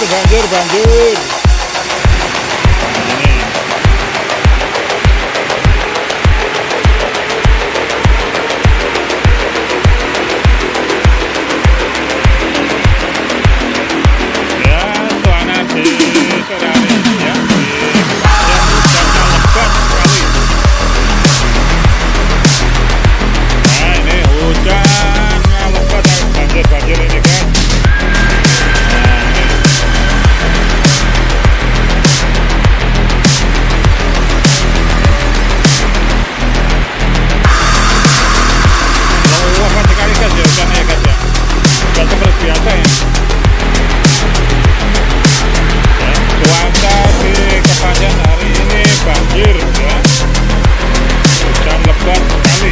banjir. Ini. Ya, suasana di sore hari ini ya, di Kepanjen hujannya lebat sekali. Nah, ini hujannya lebat, banjir ini guys. Biasa ya. Cuaca di Kepanjen hari ini banjir ya. Hujan lebat sekali.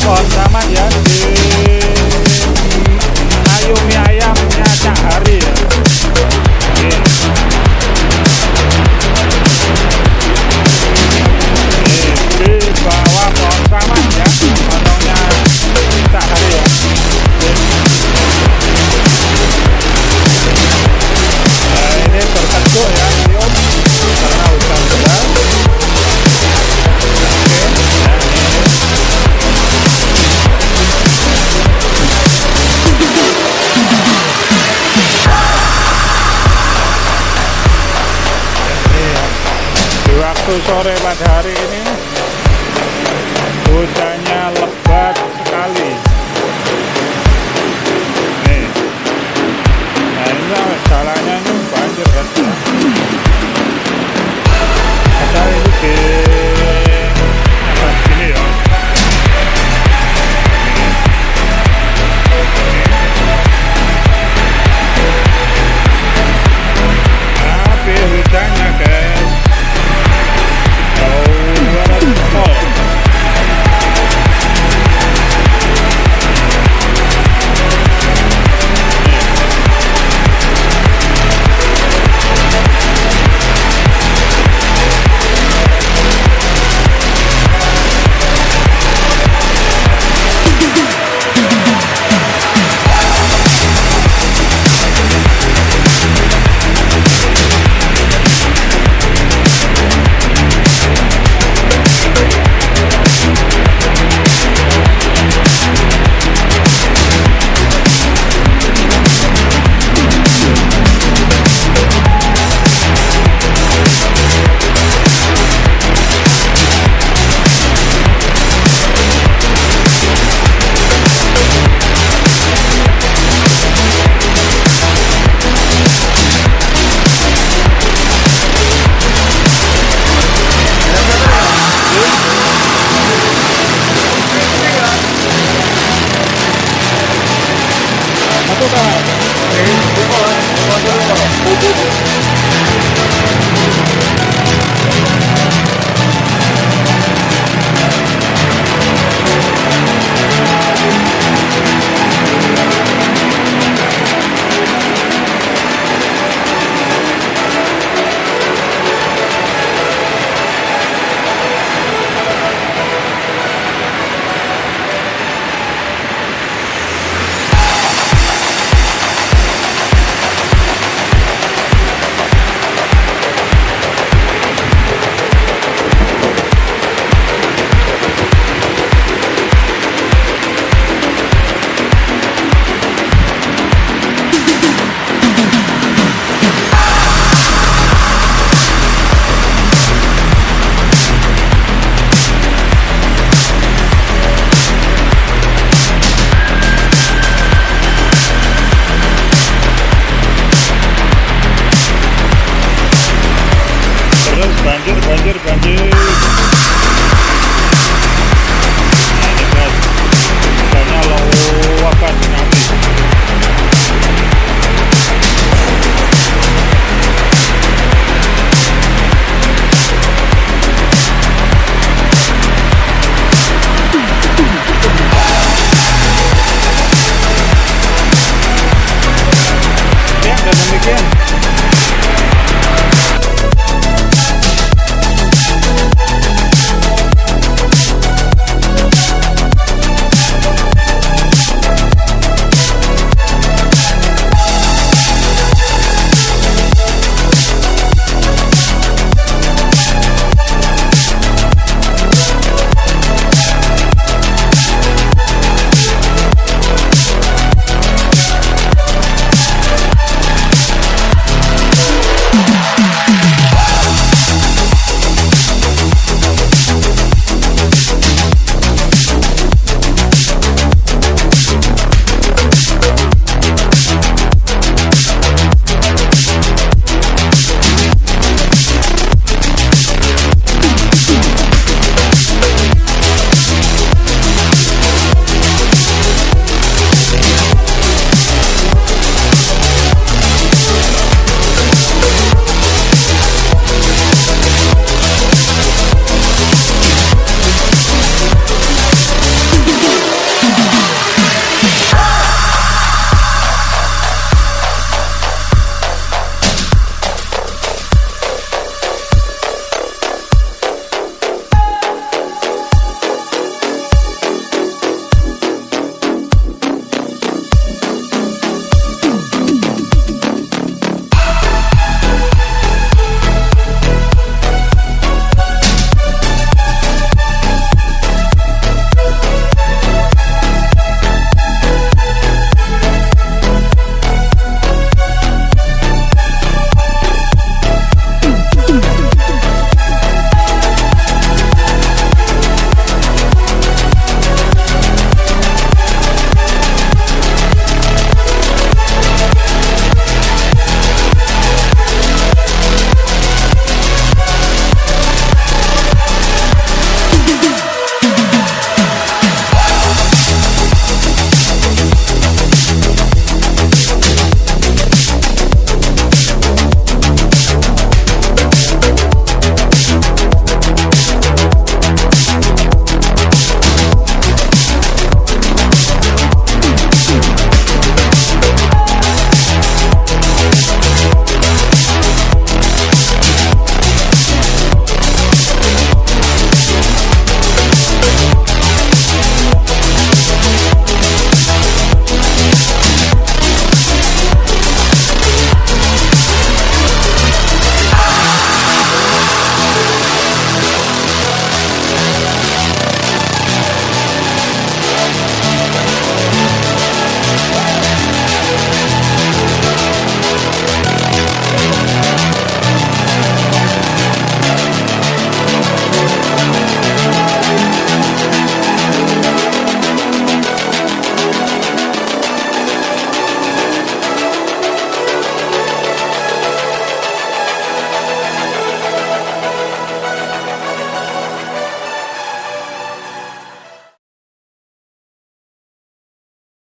Pohon taman ya, di ayumi ayamnya Cak Hari ya. Di bawah pohon taman ya, potongnya Cak Hari ya. Nah, ini terteduh ya, karena hujan deras. Waktu sore pada hari ini hujannya lebat sekali. Nih, nah ini jalannya ini banjir kan? Ada ini di atas sini ya. Tapi hujannya guys, banjir. Nah, ini guys, hujannya luap banget nanti. Ya, dan demikian